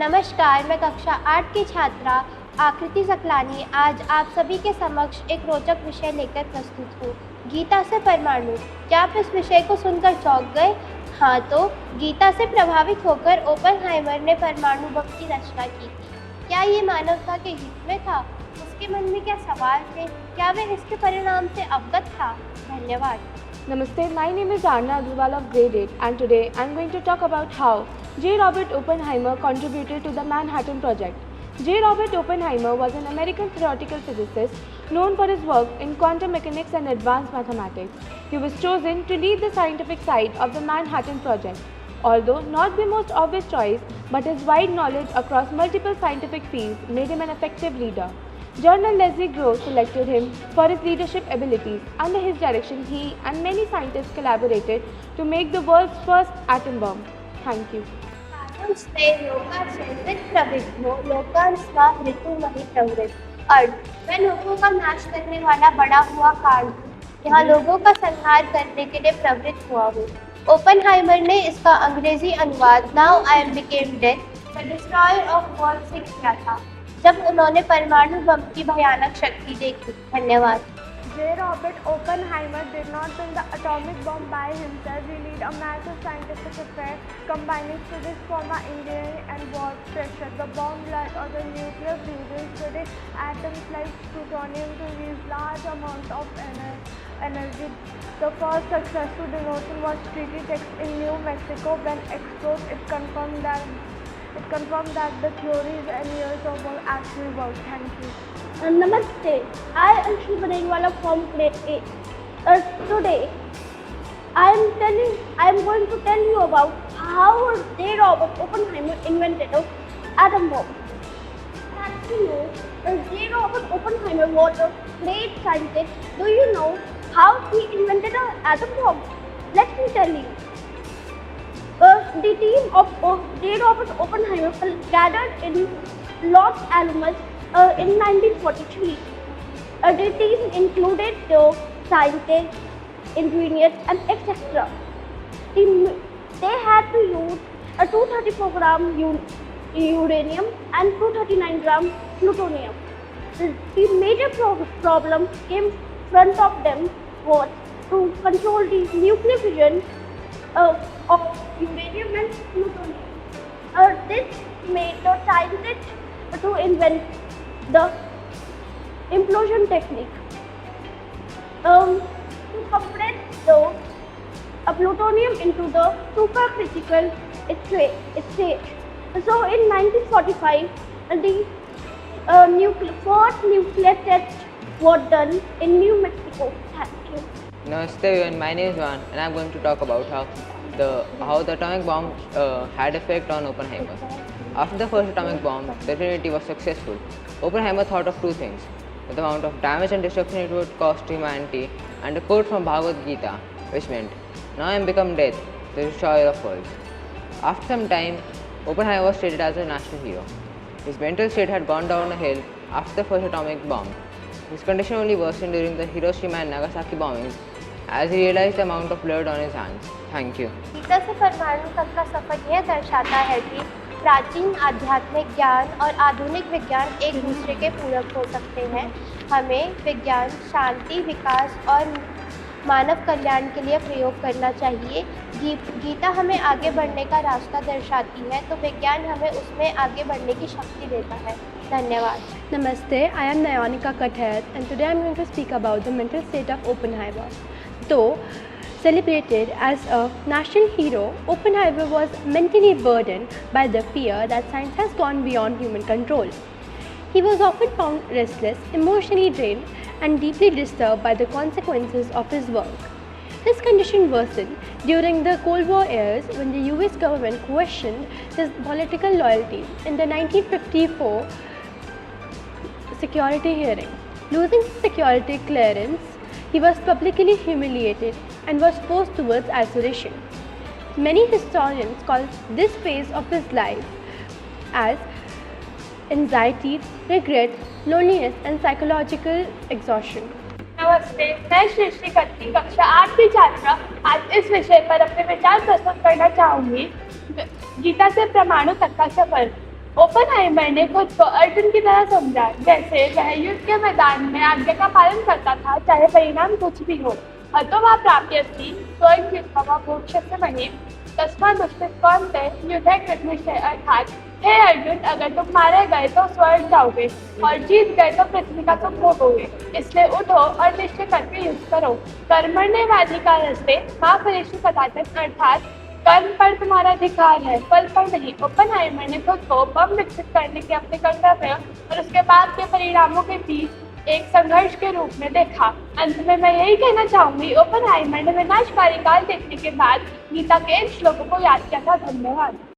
नमस्कार, मैं कक्षा 8 की छात्रा आकृति सकलानी आज आप सभी के समक्ष एक रोचक विषय लेकर प्रस्तुत हूँ। गीता से परमाणु। क्या आप इस विषय को सुनकर चौंक गए? हाँ, तो गीता से प्रभावित होकर ओपेनहाइमर ने परमाणु बम की रचना की थी। क्या ये मानवता के हित में था? उसके मन में क्या सवाल थे? क्या वह इसके परिणाम से अवगत था? धन्यवाद। Namaste, my name is Arna Agrawal of grade 8 and today I am going to talk about how J. Robert Oppenheimer contributed to the Manhattan Project. J. Robert Oppenheimer was an American theoretical physicist known for his work in quantum mechanics and advanced mathematics. He was chosen to lead the scientific side of the Manhattan Project. Although not the most obvious choice, but his wide knowledge across multiple scientific fields made him an effective leader. Journal Leslie Groves selected him for his leadership abilities. Under his direction, he and many scientists collaborated to make the world's first atom bomb. Thank you. वह लोगों का नाश करने वाला बड़ा हुआ काल यहाँ लोगों का संहार करने के लिए प्रवृत्त हुआ हूँ। ओपेनहाइमर ने इसका अंग्रेजी अनुवाद now I am became death the destroyer of world से किया था जब उन्होंने परमाणु बम की भयानक शक्ति देखी। धन्यवाद। J. Robert Oppenheimer did not build the atomic bomb by himself. He led a massive scientific affair combining physics, engineering, and war pressure. The bomb light or the nuclear fusion produced atoms like plutonium to release large amounts of energy. The first successful detonation was Treaty Text in New Mexico. When exploded, it confirmed that the theories and years of work actually worked. Thank you. Namaste, I am Shiva Rengwala from grade 8. Today, I am going to tell you about how J. Robert Oppenheimer invented an atom bomb. As you know, J. Robert Oppenheimer was a great scientist. Do you know how he invented an atom bomb? Let me tell you. The team of J. Robert Oppenheimer gathered in Los Alamos in 1943. The team included the scientists, engineers, and etc. They had to use a 234 gram uranium and 239 gram plutonium. The major problem came front of them was to control the nuclear fission of uranium and plutonium. This made the scientists to invent the implosion technique to compress the plutonium into the supercritical stage. So in 1945, the first nuclear test was done in New Mexico. Thank you. Namaste everyone, my name is Juan and I am going to talk about how the atomic bomb had effect on Oppenheimer. After the first atomic bomb, the Trinity was successful. Oppenheimer thought of two things: the amount of damage and destruction it would cause to humanity, and a quote from Bhagavad Gita, which meant, "Now I am become death, the destroyer of worlds." After some time, Oppenheimer was treated as a national hero. His mental state had gone down a hill after the first atomic bomb. His condition only worsened during the Hiroshima and Nagasaki bombings as he realized the amount of blood on his hands. Thank you. Gita से परमाणु तक का सफर यह दर्शाता है कि प्राचीन आध्यात्मिक ज्ञान और आधुनिक विज्ञान एक दूसरे के पूरक हो सकते हैं। हमें विज्ञान शांति, विकास और मानव कल्याण के लिए प्रयोग करना चाहिए। गीता हमें आगे बढ़ने का रास्ता दर्शाती है, तो विज्ञान हमें उसमें आगे बढ़ने की शक्ति देता है। धन्यवाद। Namaste, I am Nayanika Kather and today I am going to speak about the mental state of Oppenheimer. Though celebrated as a national hero, Oppenheimer was mentally burdened by the fear that science has gone beyond human control. He was often found restless, emotionally drained, and deeply disturbed by the consequences of his work. His condition worsened during the Cold War years when the US government questioned his political loyalty in the 1954 security hearing. Losing security clearance, he was publicly humiliated and was forced towards isolation. Many historians call this phase of his life as anxiety, regret, loneliness, and psychological exhaustion. नमस्ते, मैं सृष्टि खत्री कक्षा 8 की छात्रा आज इस विषय पर अपने विचार प्रस्तुत करना चाहूँगी। गीता से परमाणु तक का सफर। ओपनहाइमर ने खुद को अर्जुन की तरह समझा, जैसे वह युद्ध के मैदान में आज्ञा का पालन करता था, चाहे परिणाम कुछ भी हो। हतो वा प्राप्यसि स्वयं युद्धवा मोक्षस्य महीम् तस्मात् दुष्कृत कौन्तेय युद्धे कृतनिश्चय। अर्थात हे अर्जुन, अगर तुम मारे गए तो स्वर्ग जाओगे और जीत गए तो पृथ्वी का तुम भोगोगे। इसलिए उठो और निश्चय करके युद्ध करो। कर्मण्येवाधिकारस्ते मा फलेषु कदाचन। अर्थात कर्म पर तुम्हारा अधिकार है, फल पर नहीं। ओपनहाइमर ने खुद को बम विकसित करने के अपने कर्तव्य और उसके बाद के परिणामों के बीच एक संघर्ष के रूप में देखा। अंत में मैं यही कहना चाहूंगी, ओपनहाइमर ने विनाशकारी काल देखने के बाद गीता के इन श्लोकों को याद किया था। धन्यवाद।